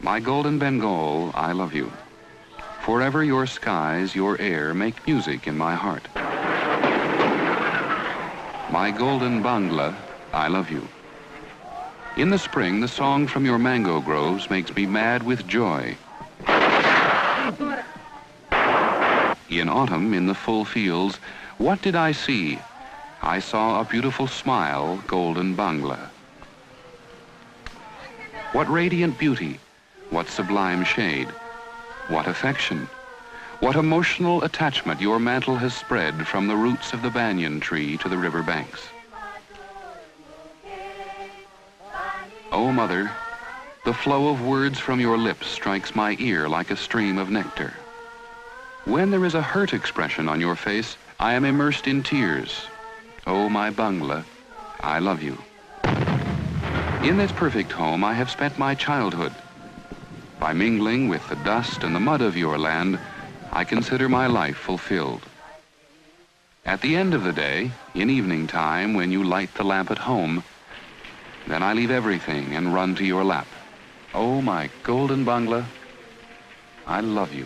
My golden Bengal, I love you. Forever your skies, your air make music in my heart. My golden Bangla, I love you. In the spring, the song from your mango groves makes me mad with joy. In autumn, in the full fields, what did I see? I saw a beautiful smile, golden Bangla. What radiant beauty, what sublime shade, what affection, what emotional attachment your mantle has spread from the roots of the banyan tree to the river banks. Oh, Mother, the flow of words from your lips strikes my ear like a stream of nectar. When there is a hurt expression on your face, I am immersed in tears. Oh, my Bangla, I love you. In this perfect home, I have spent my childhood. By mingling with the dust and the mud of your land, I consider my life fulfilled. At the end of the day, in evening time, when you light the lamp at home, then I leave everything and run to your lap. Oh, my golden Bangla, I love you.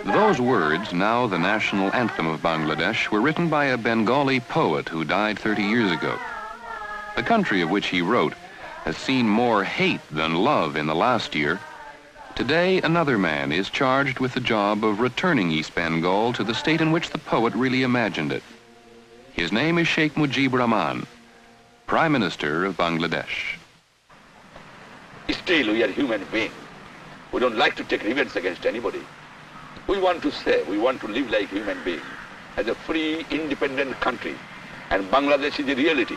Those words, now the national anthem of Bangladesh, were written by a Bengali poet who died 30 years ago. The country of which he wrote has seen more hate than love in the last year. Today, another man is charged with the job of returning East Bengal to the state in which the poet really imagined it. His name is Sheikh Mujibur Rahman, Prime Minister of Bangladesh. Still, we are human beings. We don't like to take revenge against anybody. We want to say, we want to live like human beings, as a free, independent country. And Bangladesh is a reality.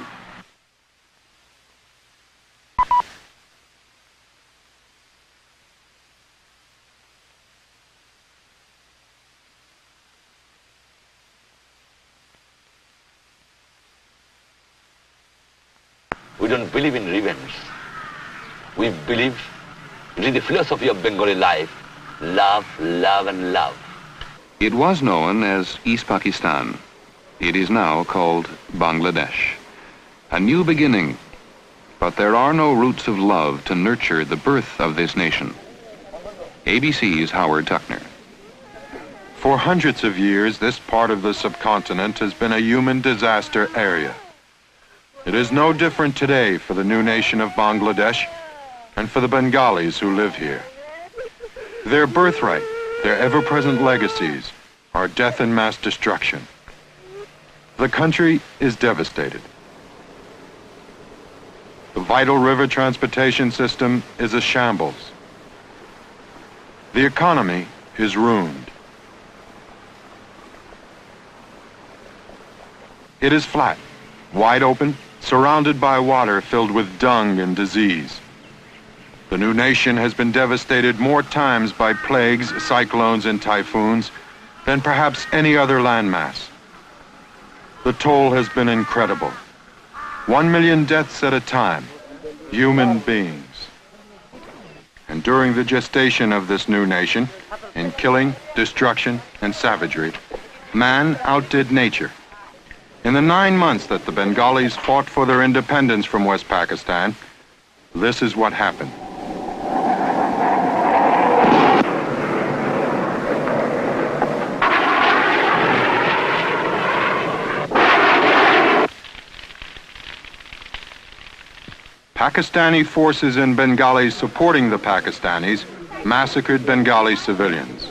We don't believe in revenge. We believe it is the philosophy of Bengali life. Love, love, and love. It was known as East Pakistan. It is now called Bangladesh. A new beginning, but there are no roots of love to nurture the birth of this nation. ABC's Howard Tuckner. For hundreds of years, this part of the subcontinent has been a human disaster area. It is no different today for the new nation of Bangladesh and for the Bengalis who live here. Their birthright, their ever-present legacies, are death and mass destruction. The country is devastated. The vital river transportation system is a shambles. The economy is ruined. It is flat, wide open, surrounded by water filled with dung and disease. The new nation has been devastated more times by plagues, cyclones, and typhoons than perhaps any other landmass. The toll has been incredible. 1 million deaths at a time, human beings. And during the gestation of this new nation, in killing, destruction, and savagery, man outdid nature. In the 9 months that the Bengalis fought for their independence from West Pakistan, this is what happened. Pakistani forces and Bengalis supporting the Pakistanis massacred Bengali civilians.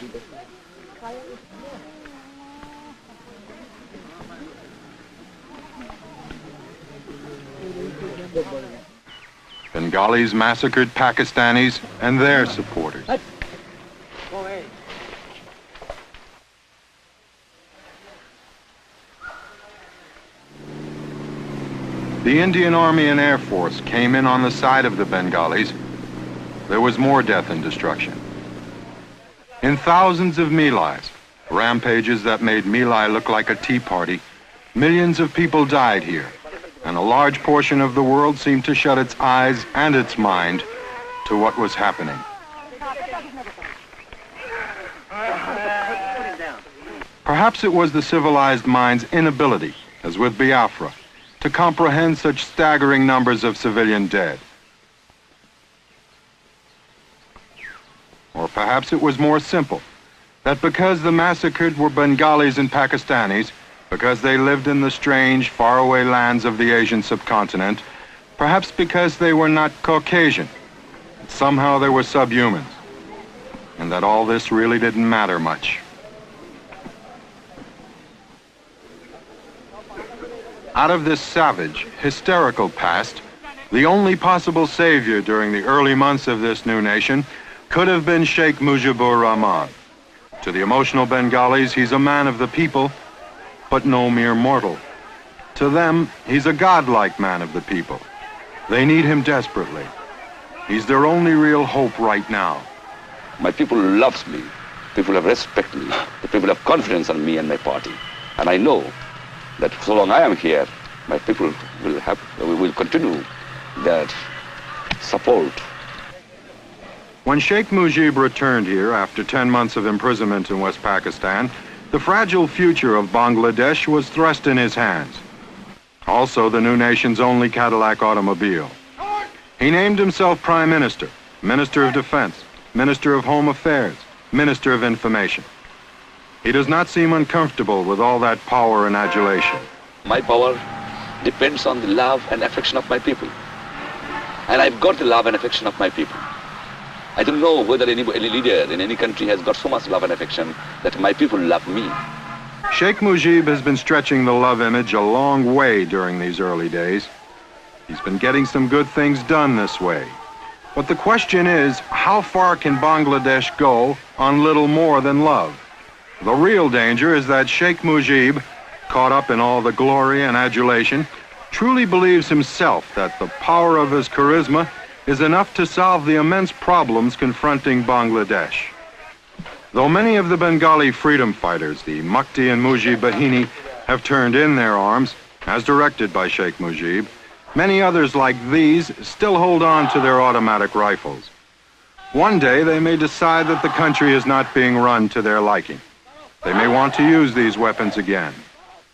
Bengalis massacred Pakistanis and their supporters. The Indian Army and Air Force came in on the side of the Bengalis. There was more death and destruction. In thousands of Milais, rampages that made Milai look like a tea party, millions of people died here, and a large portion of the world seemed to shut its eyes and its mind to what was happening. Perhaps it was the civilized mind's inability, as with Biafra, to comprehend such staggering numbers of civilian dead? Or perhaps it was more simple, that because the massacred were Bengalis and Pakistanis, because they lived in the strange, faraway lands of the Asian subcontinent, perhaps because they were not Caucasian, somehow they were subhumans, and that all this really didn't matter much. Out of this savage, hysterical past, the only possible savior during the early months of this new nation could have been Sheikh Mujibur Rahman. To the emotional Bengalis, he's a man of the people, but no mere mortal. To them, he's a godlike man of the people. They need him desperately. He's their only real hope right now. My people loves me. People have respect me. The people have confidence in me and my party. And I know that so long I am here, my people will continue that support. When Sheikh Mujib returned here after 10 months of imprisonment in West Pakistan, the fragile future of Bangladesh was thrust in his hands. Also, the new nation's only Cadillac automobile. He named himself Prime Minister, Minister of Defense, Minister of Home Affairs, Minister of Information. He does not seem uncomfortable with all that power and adulation. My power depends on the love and affection of my people. And I've got the love and affection of my people. I don't know whether any leader in any country has got so much love and affection that my people love me. Sheikh Mujib has been stretching the love image a long way during these early days. He's been getting some good things done this way. But the question is, how far can Bangladesh go on little more than love? The real danger is that Sheikh Mujib, caught up in all the glory and adulation, truly believes himself that the power of his charisma is enough to solve the immense problems confronting Bangladesh. Though many of the Bengali freedom fighters, the Mukti and Mujib Bahini, have turned in their arms, as directed by Sheikh Mujib, many others like these still hold on to their automatic rifles. One day they may decide that the country is not being run to their liking. They may want to use these weapons again.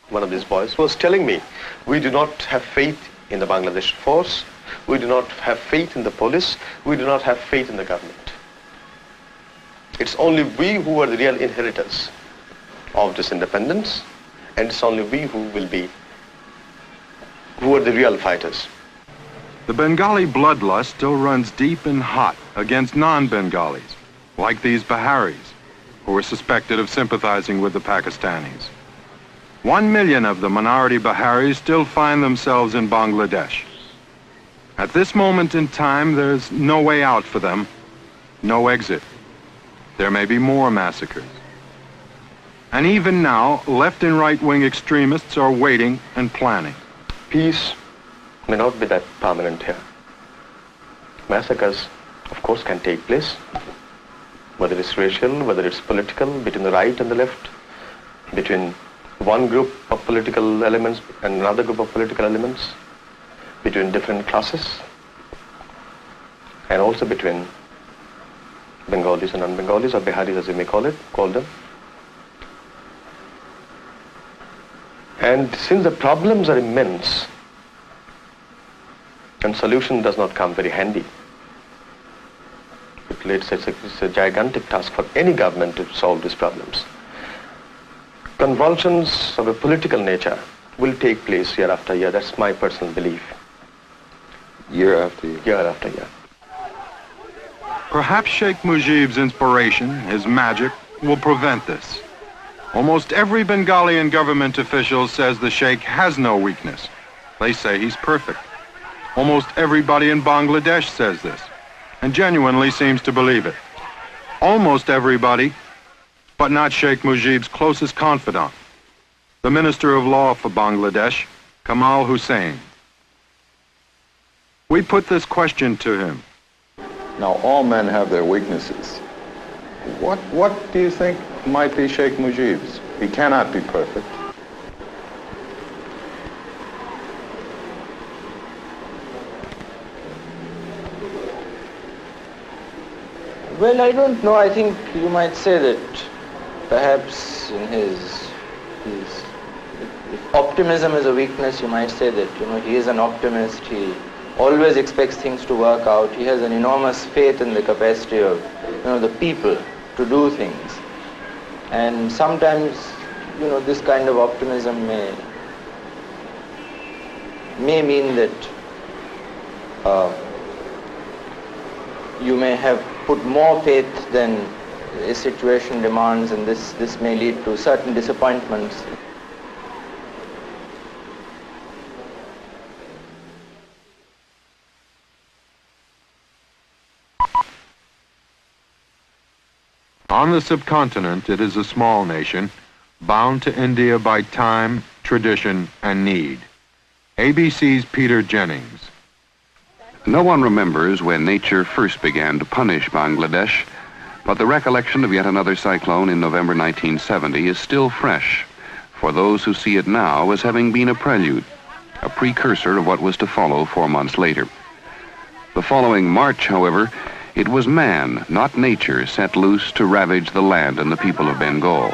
One of these boys was telling me, we do not have faith in the Bangladesh force, we do not have faith in the police, we do not have faith in the government. It's only we who are the real inheritors of this independence, and it's only we who are the real fighters. The Bengali bloodlust still runs deep and hot against non-Bengalis, like these Biharis, who are suspected of sympathizing with the Pakistanis. 1 million of the minority Biharis still find themselves in Bangladesh. At this moment in time, there's no way out for them, no exit. There may be more massacres. And even now, left and right-wing extremists are waiting and planning. Peace may not be that permanent here. Massacres, of course, can take place, whether it's racial, whether it's political, between the right and the left, between one group of political elements and another group of political elements, between different classes, and also between Bengalis and non-Bengalis, or Biharis as you may call them. And since the problems are immense, and solution does not come very handy, it's a gigantic task for any government to solve these problems. Convulsions of a political nature will take place year after year. That's my personal belief. Year after year. Year after year. Perhaps Sheikh Mujib's inspiration, his magic, will prevent this. Almost every Bengali and government official says the Sheikh has no weakness. They say he's perfect. Almost everybody in Bangladesh says this, and genuinely seems to believe it. Almost everybody, but not Sheikh Mujib's closest confidant, the Minister of Law for Bangladesh, Kamal Hussein. We put this question to him. Now, all men have their weaknesses. What do you think might be Sheikh Mujib's? He cannot be perfect. Well, I don't know. I think you might say that perhaps in if optimism is a weakness, you might say that, he is an optimist. He always expects things to work out. He has an enormous faith in the capacity of, the people to do things. And sometimes, this kind of optimism may mean that you may have put more faith than a situation demands, and this may lead to certain disappointments. On the subcontinent, it is a small nation, bound to India by time, tradition, and need. ABC's Peter Jennings. No one remembers when nature first began to punish Bangladesh, but the recollection of yet another cyclone in November 1970 is still fresh for those who see it now as having been a prelude, a precursor of what was to follow 4 months later. The following March, however, it was man, not nature, set loose to ravage the land and the people of Bengal.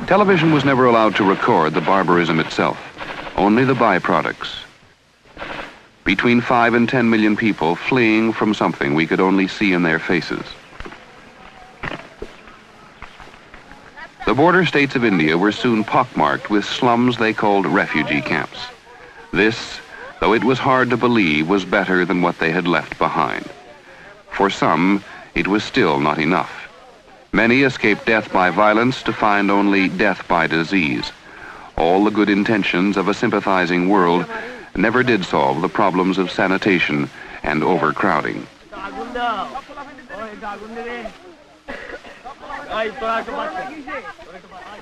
Television was never allowed to record the barbarism itself, only the byproducts. Between 5 and 10 million people fleeing from something we could only see in their faces. The border states of India were soon pockmarked with slums they called refugee camps. This, though it was hard to believe, was better than what they had left behind. For some, it was still not enough. Many escaped death by violence to find only death by disease. All the good intentions of a sympathizing world never did solve the problems of sanitation and overcrowding.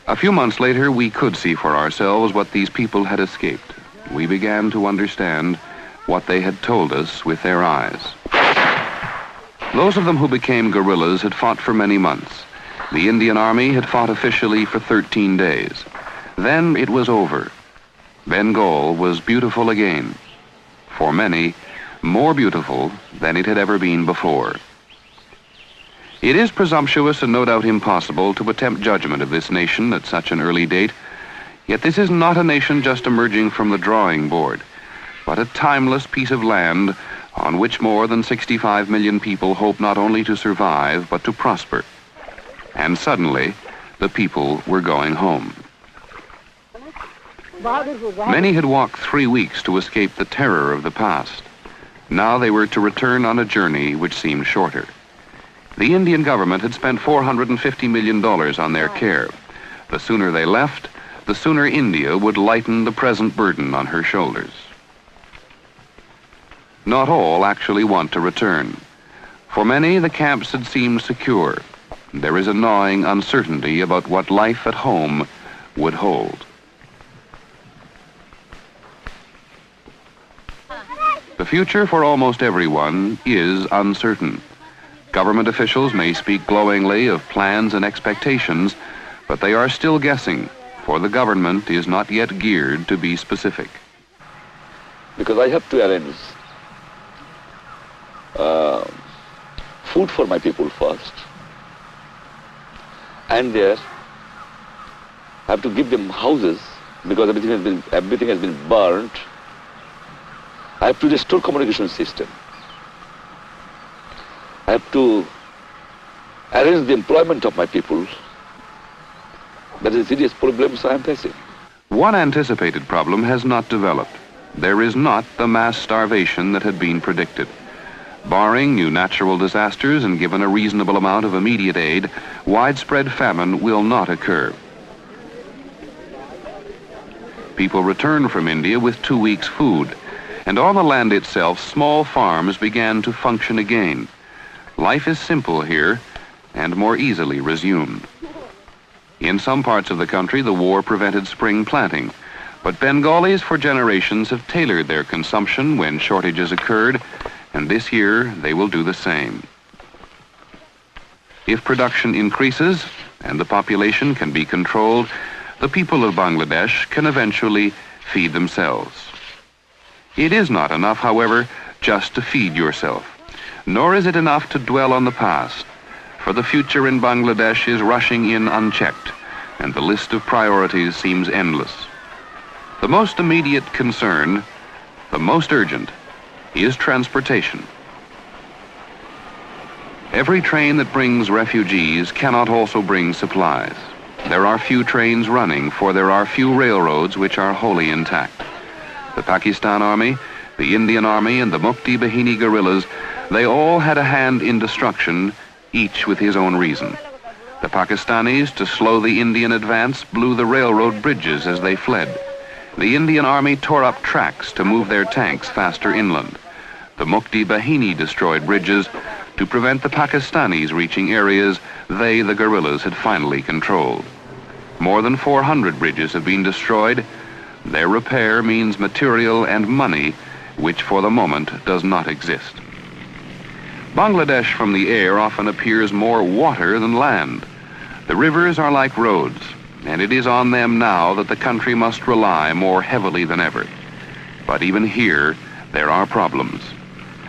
A few months later, we could see for ourselves what these people had escaped. We began to understand what they had told us with their eyes. Those of them who became guerrillas had fought for many months. The Indian Army had fought officially for 13 days. Then it was over. Bengal was beautiful again. For many, more beautiful than it had ever been before. It is presumptuous and no doubt impossible to attempt judgment of this nation at such an early date. Yet this is not a nation just emerging from the drawing board, but a timeless piece of land on which more than 65 million people hope not only to survive, but to prosper. And suddenly, the people were going home. Many had walked 3 weeks to escape the terror of the past. Now they were to return on a journey which seemed shorter. The Indian government had spent $450 million on their care. The sooner they left, the sooner India would lighten the present burden on her shoulders. Not all actually want to return. For many, the camps had seemed secure. There is a gnawing uncertainty about what life at home would hold. The future for almost everyone is uncertain. Government officials may speak glowingly of plans and expectations, but they are still guessing, for the government is not yet geared to be specific. Because I have to arrange food for my people first, and there I have to give them houses because everything has been burnt. I have to restore communication system. I have to arrange the employment of my people. That is a serious problem I am facing. One anticipated problem has not developed. There is not the mass starvation that had been predicted. Barring new natural disasters and given a reasonable amount of immediate aid, widespread famine will not occur. People return from India with 2 weeks' food, and on the land itself, small farms began to function again. Life is simple here and more easily resumed. In some parts of the country, the war prevented spring planting, but Bengalis for generations have tailored their consumption when shortages occurred, and this year they will do the same. If production increases and the population can be controlled, the people of Bangladesh can eventually feed themselves. It is not enough, however, just to feed yourself, nor is it enough to dwell on the past, for the future in Bangladesh is rushing in unchecked, and the list of priorities seems endless. The most immediate concern, the most urgent, is transportation. Every train that brings refugees cannot also bring supplies. There are few trains running, for there are few railroads which are wholly intact. The Pakistan Army, the Indian Army, and the Mukti guerrillas, they all had a hand in destruction, each with his own reason. The Pakistanis, to slow the Indian advance, blew the railroad bridges as they fled. The Indian Army tore up tracks to move their tanks faster inland. The Mukti destroyed bridges to prevent the Pakistanis reaching areas they, the guerrillas, had finally controlled. More than 400 bridges have been destroyed. Their repair means material and money, which for the moment does not exist. Bangladesh from the air often appears more water than land. The rivers are like roads, and it is on them now that the country must rely more heavily than ever. But even here, there are problems.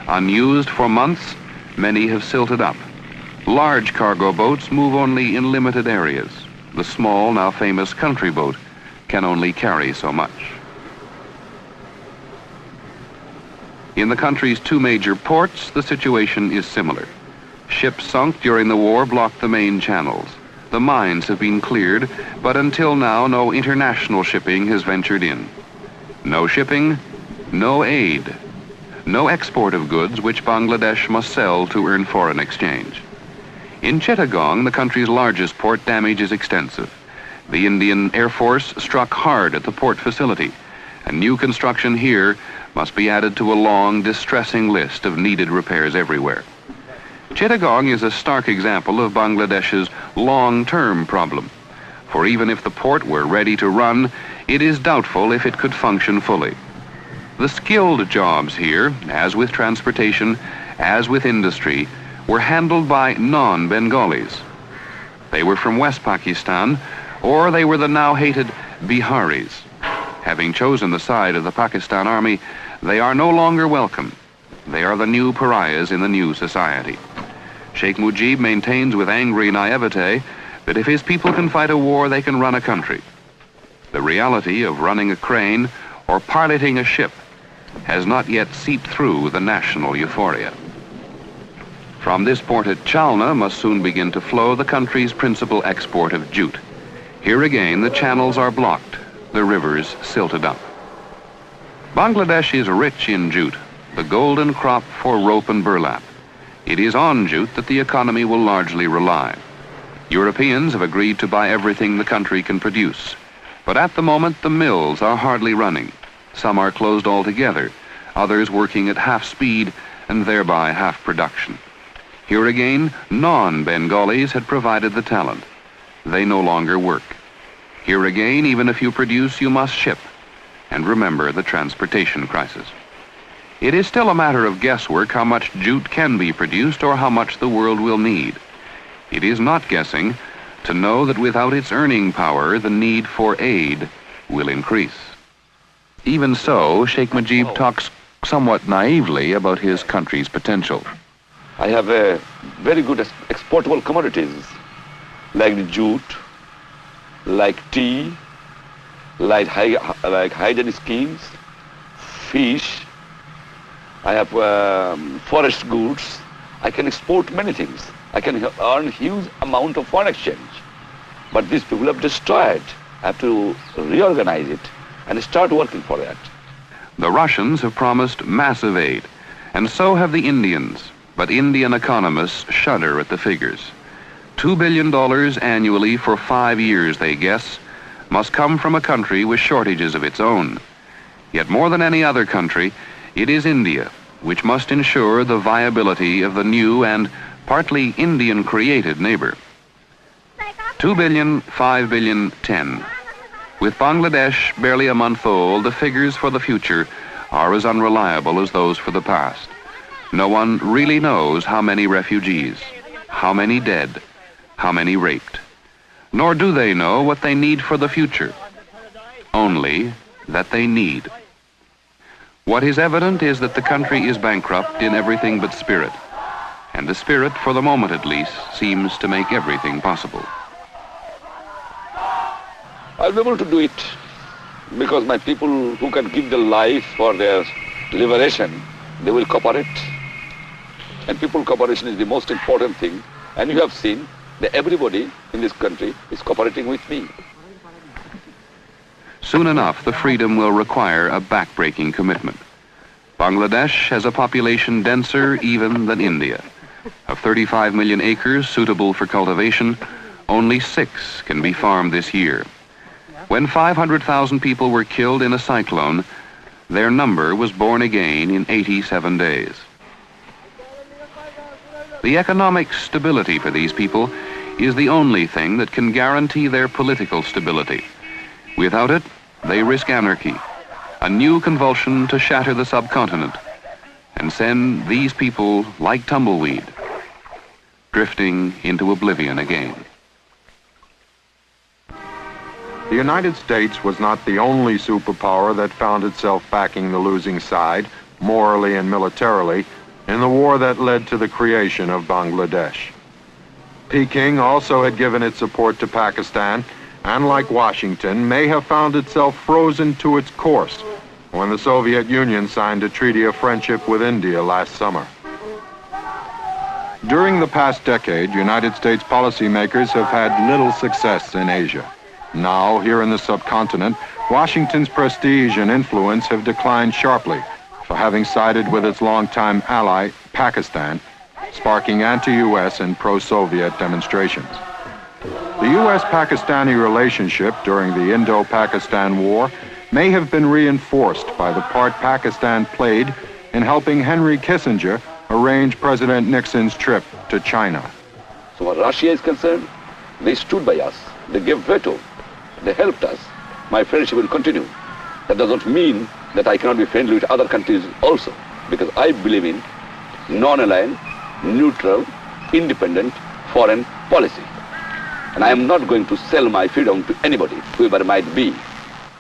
Unused for months, many have silted up. Large cargo boats move only in limited areas. The small, now famous country boat can only carry so much. In the country's two major ports, the situation is similar. Ships sunk during the war blocked the main channels. The mines have been cleared, but until now no international shipping has ventured in. No shipping, no aid. No export of goods which Bangladesh must sell to earn foreign exchange. In Chittagong, the country's largest port, damage is extensive. The Indian Air Force struck hard at the port facility, and new construction here must be added to a long, distressing list of needed repairs everywhere. Chittagong is a stark example of Bangladesh's long-term problem, for even if the port were ready to run, it is doubtful if it could function fully. The skilled jobs here, as with transportation, as with industry, were handled by non-Bengalis. They were from West Pakistan, or they were the now hated Biharis. Having chosen the side of the Pakistan Army, they are no longer welcome. They are the new pariahs in the new society. Sheikh Mujib maintains with angry naivete that if his people can fight a war, they can run a country. The reality of running a crane or piloting a ship has not yet seeped through the national euphoria. From this port at Chalna must soon begin to flow the country's principal export of jute. Here again, the channels are blocked, the rivers silted up. Bangladesh is rich in jute, the golden crop for rope and burlap. It is on jute that the economy will largely rely. Europeans have agreed to buy everything the country can produce, but at the moment the mills are hardly running. Some are closed altogether, others working at half speed and thereby half production. Here again, non-Bengalis had provided the talent. They no longer work. Here again, even if you produce, you must ship. And remember the transportation crisis. It is still a matter of guesswork how much jute can be produced or how much the world will need. It is not guessing to know that without its earning power, the need for aid will increase. Even so, Sheikh Mujib talks somewhat naively about his country's potential. I have a very good exportable commodities like the jute, like tea, like hygiene schemes, fish. I have forest goods. I can export many things. I can earn huge amount of foreign exchange. But these people have destroyed. I have to reorganize it and start working for that. The Russians have promised massive aid, and so have the Indians. But Indian economists shudder at the figures. $2 billion annually for 5 years, they guess, must come from a country with shortages of its own. Yet more than any other country, it is India which must ensure the viability of the new and partly Indian-created neighbor. 2 billion, 5 billion, 10. With Bangladesh barely a month old, the figures for the future are as unreliable as those for the past. No one really knows how many refugees, how many dead, how many raped. Nor do they know what they need for the future. Only that they need. What is evident is that the country is bankrupt in everything but spirit. And the spirit, for the moment at least, seems to make everything possible. I'll be able to do it because my people who can give their life for their liberation, they will cooperate. And people cooperation is the most important thing. And you have seen that everybody in this country is cooperating with me. Soon enough, the freedom will require a backbreaking commitment. Bangladesh has a population denser even than India. Of 35 million acres suitable for cultivation, only 6 can be farmed this year. When 500,000 people were killed in a cyclone, their number was born again in 87 days. The economic stability for these people is the only thing that can guarantee their political stability. Without it, they risk anarchy, a new convulsion to shatter the subcontinent and send these people like tumbleweed, drifting into oblivion again. The United States was not the only superpower that found itself backing the losing side, morally and militarily, in the war that led to the creation of Bangladesh. Peking also had given its support to Pakistan, and like Washington, may have found itself frozen to its course when the Soviet Union signed a treaty of friendship with India last summer. During the past decade, United States policymakers have had little success in Asia. Now, here in the subcontinent, Washington's prestige and influence have declined sharply for having sided with its longtime ally, Pakistan, sparking anti-U.S. and pro-Soviet demonstrations. The U.S.-Pakistani relationship during the Indo-Pakistan War may have been reinforced by the part Pakistan played in helping Henry Kissinger arrange President Nixon's trip to China. So what Russia is concerned, they stood by us. They gave veto. They helped us. My friendship will continue. That doesn't mean that I cannot be friendly with other countries also, because I believe in non-aligned, neutral, independent foreign policy. And I am not going to sell my freedom to anybody, whoever it might be.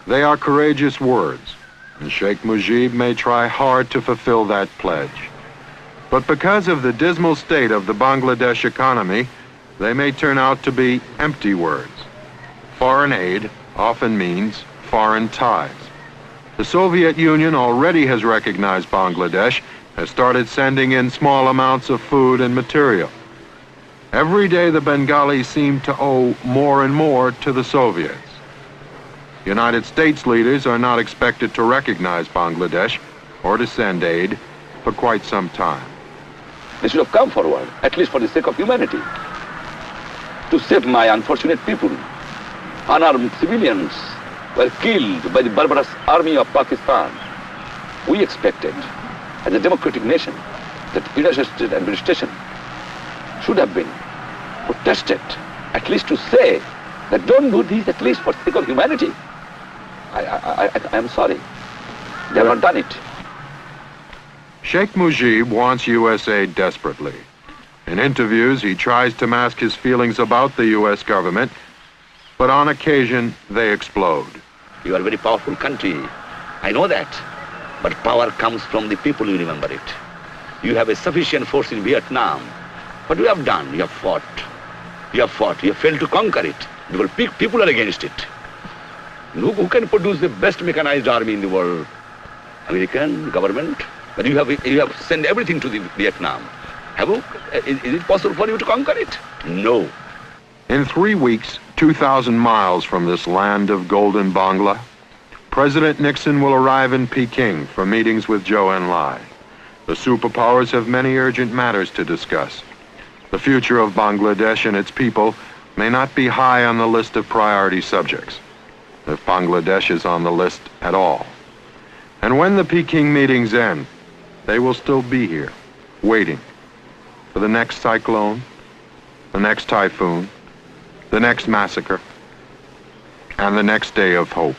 They are courageous words, and Sheikh Mujib may try hard to fulfill that pledge. But because of the dismal state of the Bangladesh economy, they may turn out to be empty words. Foreign aid often means foreign ties. The Soviet Union already has recognized Bangladesh, has started sending in small amounts of food and material. Every day the Bengalis seem to owe more and more to the Soviets. United States leaders are not expected to recognize Bangladesh or to send aid for quite some time. They should have come forward, at least for the sake of humanity, to save my unfortunate people. Unarmed civilians were killed by the barbarous army of Pakistan. We expected, as a democratic nation, that the United States administration should have been protested, at least to say that don't do this at least for the sake of humanity. I am sorry. They have not done it. Sheikh Mujib wants U.S. aid desperately. In interviews, he tries to mask his feelings about the U.S. government, but on occasion, they explode. You are a very powerful country. I know that. But power comes from the people, you remember it. You have a sufficient force in Vietnam. What you have done? You have fought. You have fought. You have failed to conquer it. Because people are against it. Who can produce the best mechanized army in the world? American government? But you have sent everything to the Vietnam. Is it possible for you to conquer it? No. In 3 weeks, 2,000 miles from this land of golden Bangla, President Nixon will arrive in Peking for meetings with Zhou Enlai. The superpowers have many urgent matters to discuss. The future of Bangladesh and its people may not be high on the list of priority subjects, if Bangladesh is on the list at all. And when the Peking meetings end, they will still be here, waiting for the next cyclone, the next typhoon, the next massacre, and the next day of hope.